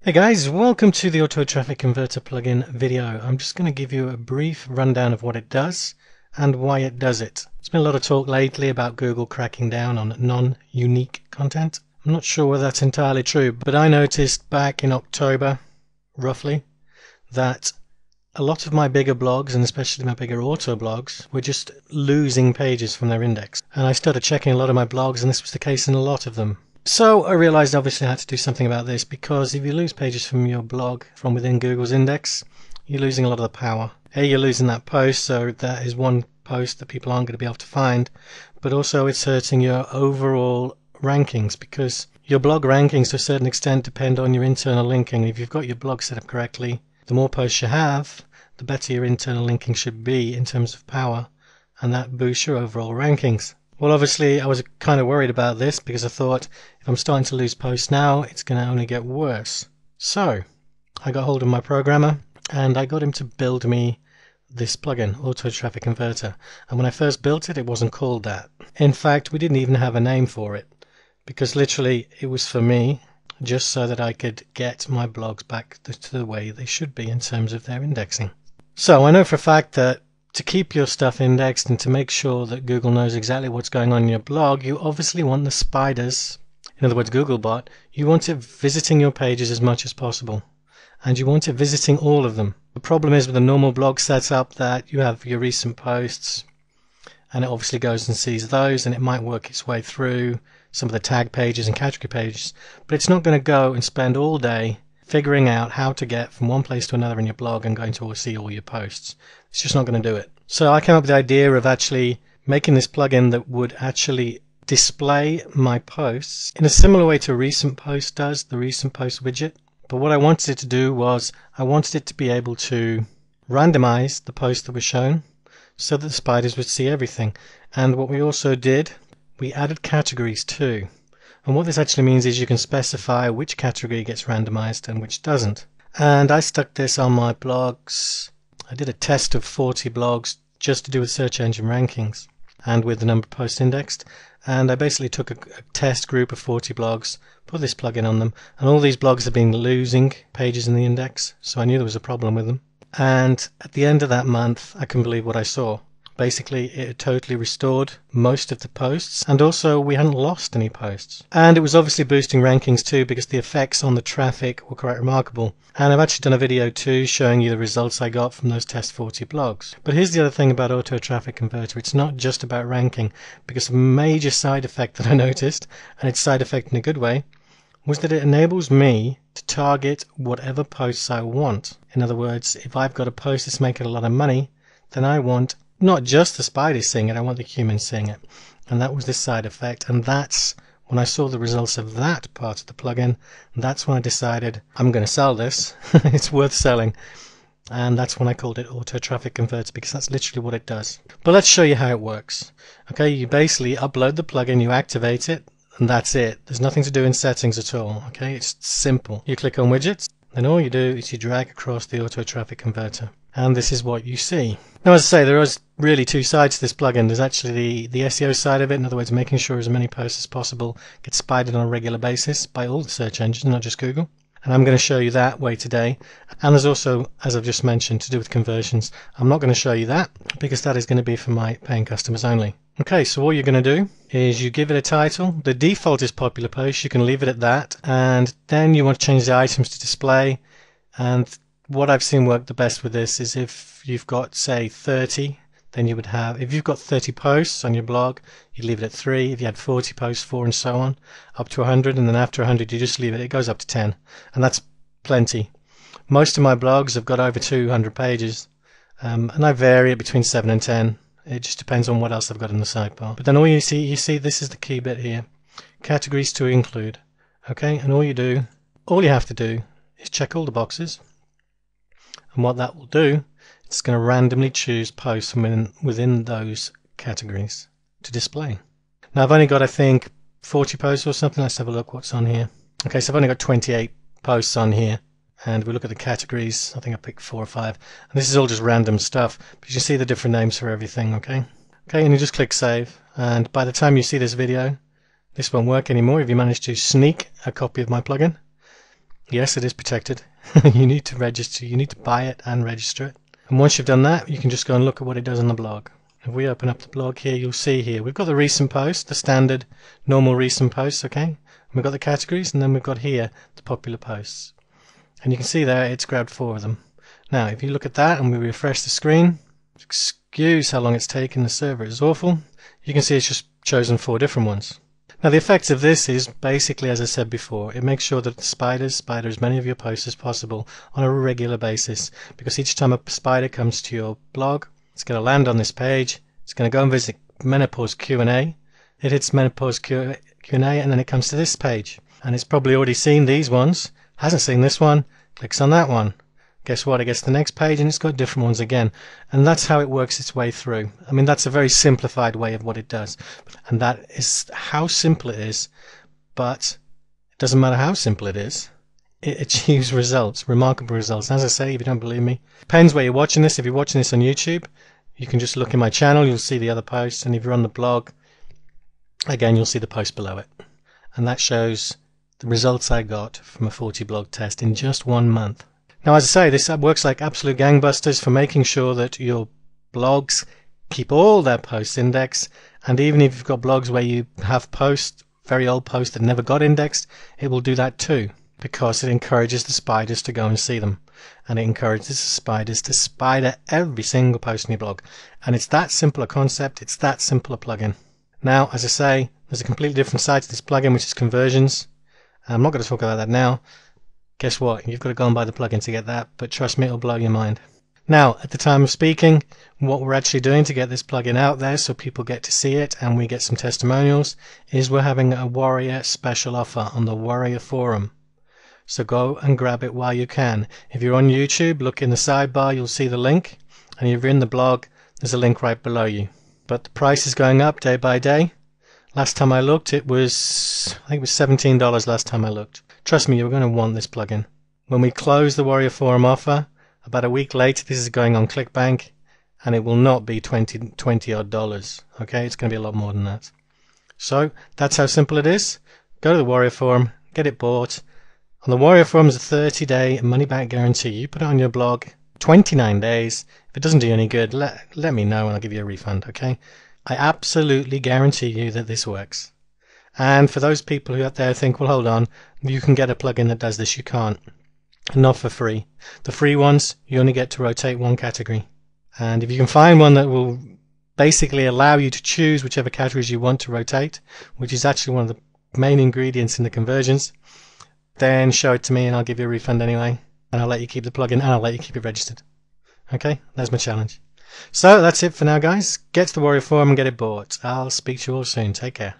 Hey guys, welcome to the Auto Traffic Converter plugin video. I'm just going to give you a brief rundown of what it does and why it does it. There's been a lot of talk lately about Google cracking down on non-unique content. I'm not sure whether that's entirely true, but I noticed back in October, roughly, that a lot of my bigger blogs, and especially my bigger auto blogs, were just losing pages from their index. And I started checking a lot of my blogs, and this was the case in a lot of them. So I realized obviously I had to do something about this, because if you lose pages from your blog from within Google's index, you're losing a lot of the power. You're losing that post, so that is one post that people aren't going to be able to find, but also it's hurting your overall rankings, because your blog rankings to a certain extent depend on your internal linking. If you've got your blog set up correctly, the more posts you have, the better your internal linking should be in terms of power, and that boosts your overall rankings. Well, obviously I was kind of worried about this, because I thought if I'm starting to lose posts now, it's going to only get worse. So I got hold of my programmer and I got him to build me this plugin, Auto Traffic Converter. And when I first built it, it wasn't called that. In fact, we didn't even have a name for it, because literally it was for me, just so that I could get my blogs back to the way they should be in terms of their indexing. So I know for a fact that to keep your stuff indexed and to make sure that Google knows exactly what's going on in your blog, you obviously want the spiders, in other words Googlebot, you want it visiting your pages as much as possible. And you want it visiting all of them. The problem is with a normal blog setup that you have your recent posts, and it obviously goes and sees those, and it might work its way through some of the tag pages and category pages, but it's not going to go and spend all day figuring out how to get from one place to another in your blog and going to see all your posts. It's just not going to do it. So I came up with the idea of actually making this plugin that would actually display my posts in a similar way to Recent Post does, the Recent Post widget. But what I wanted it to do was I wanted it to be able to randomize the posts that were shown so that the spiders would see everything. And what we also did, we added categories too. And what this actually means is you can specify which category gets randomized and which doesn't. And I stuck this on my blogs. I did a test of 40 blogs just to do with search engine rankings and with the number of posts indexed. And I basically took a test group of 40 blogs, put this plugin on them, and all these blogs have been losing pages in the index, so I knew there was a problem with them. And at the end of that month, I couldn't believe what I saw. Basically, it had totally restored most of the posts, and also we hadn't lost any posts. And it was obviously boosting rankings too, because the effects on the traffic were quite remarkable. And I've actually done a video too showing you the results I got from those test 40 blogs. But here's the other thing about Auto Traffic Converter. It's not just about ranking, because a major side effect that I noticed, and it's side effect in a good way, was that it enables me to target whatever posts I want. In other words, if I've got a post that's making a lot of money, then I want not just the spiders seeing it, I want the humans seeing it. And that was this side effect. And that's when I saw the results of that part of the plugin, that's when I decided I'm going to sell this. It's worth selling. And that's when I called it Auto Traffic Converter, because that's literally what it does. But let's show you how it works. Okay, you basically upload the plugin, you activate it, and that's it. There's nothing to do in settings at all. Okay, it's simple. You click on widgets, then all you do is you drag across the Auto Traffic Converter. And this is what you see. Now, as I say, there is really two sides to this plugin. There's actually the SEO side of it, in other words, making sure as many posts as possible get spidered on a regular basis by all the search engines, not just Google. And I'm going to show you that way today. And there's also, as I've just mentioned, to do with conversions. I'm not going to show you that, because that is going to be for my paying customers only. Okay, so all you're going to do is you give it a title. The default is popular post. You can leave it at that. And then you want to change the items to display. And what I've seen work the best with this is if you've got, say, 30, then you would have, if you've got 30 posts on your blog, you leave it at 3. If you had 40 posts, 4, and so on, up to 100, and then after 100 you just leave it. It goes up to 10, and that's plenty. Most of my blogs have got over 200 pages, and I vary it between 7 and 10. It just depends on what else I've got in the sidebar. But then all you see this is the key bit here. Categories to include. Okay, and all you have to do is check all the boxes. And what that will do, it's going to randomly choose posts from within those categories to display. Now I've only got, I think, 40 posts or something. Let's have a look what's on here. Okay, so I've only got 28 posts on here. And we look at the categories. I think I picked 4 or 5. And this is all just random stuff. But you can see the different names for everything, okay? Okay, and you just click save. And by the time you see this video, this won't work anymore if you manage to sneak a copy of my plugin. Yes, it is protected. You need to register, you need to buy it and register it. And once you've done that, you can just go and look at what it does on the blog. If we open up the blog here, you'll see here we've got the recent post, the standard normal recent posts, okay? And we've got the categories, and then we've got here the popular posts. And you can see there it's grabbed 4 of them. Now if you look at that and we refresh the screen, excuse how long it's taken, the server is awful, you can see it's just chosen 4 different ones. Now the effect of this is basically, as I said before, it makes sure that the spiders spider as many of your posts as possible on a regular basis, because each time a spider comes to your blog, it's going to land on this page, it's going to go and visit Menopause Q&A, it hits Menopause Q&A, and then it comes to this page, and it's probably already seen these ones, hasn't seen this one, clicks on that one. Guess what? It gets to the next page and it's got different ones again. And that's how it works its way through. I mean, that's a very simplified way of what it does. And that is how simple it is. But it doesn't matter how simple it is. It achieves results, remarkable results. As I say, if you don't believe me, depends where you're watching this. If you're watching this on YouTube, you can just look in my channel. You'll see the other posts. And if you're on the blog, again, you'll see the post below it. And that shows the results I got from a 40 blog test in just 1 month. Now, as I say, this works like absolute gangbusters for making sure that your blogs keep all their posts indexed, and even if you've got blogs where you have posts, very old posts that never got indexed, it will do that too, because it encourages the spiders to go and see them, and it encourages the spiders to spider every single post in your blog. And it's that simple a concept, it's that simple a plugin. Now, as I say, there's a completely different side to this plugin, which is conversions. I'm not going to talk about that now. Guess what? You've got to go and buy the plugin to get that, but trust me, it'll blow your mind. Now, at the time of speaking, what we're actually doing to get this plugin out there so people get to see it and we get some testimonials is we're having a Warrior special offer on the Warrior forum. So go and grab it while you can. If you're on YouTube, look in the sidebar, you'll see the link, and if you're in the blog, there's a link right below you. But the price is going up day by day. Last time I looked, I think it was $17 last time I looked. Trust me, you're going to want this plugin. When we close the Warrior Forum offer, about a week later, this is going on Clickbank, and it will not be $20 odd. Okay, it's going to be a lot more than that. So that's how simple it is. Go to the Warrior Forum, get it bought. On the Warrior Forum is a 30-day money-back guarantee. You put it on your blog, 29 days. If it doesn't do you any good, let me know and I'll give you a refund. Okay, I absolutely guarantee you that this works. And for those people who out there think, well, hold on, you can get a plugin that does this. You can't. Not for free. The free ones, you only get to rotate 1 category. And if you can find one that will basically allow you to choose whichever categories you want to rotate, which is actually one of the main ingredients in the conversions, then show it to me and I'll give you a refund anyway. And I'll let you keep the plugin and I'll let you keep it registered. Okay, that's my challenge. So that's it for now, guys. Get to the Warrior Forum and get it bought. I'll speak to you all soon. Take care.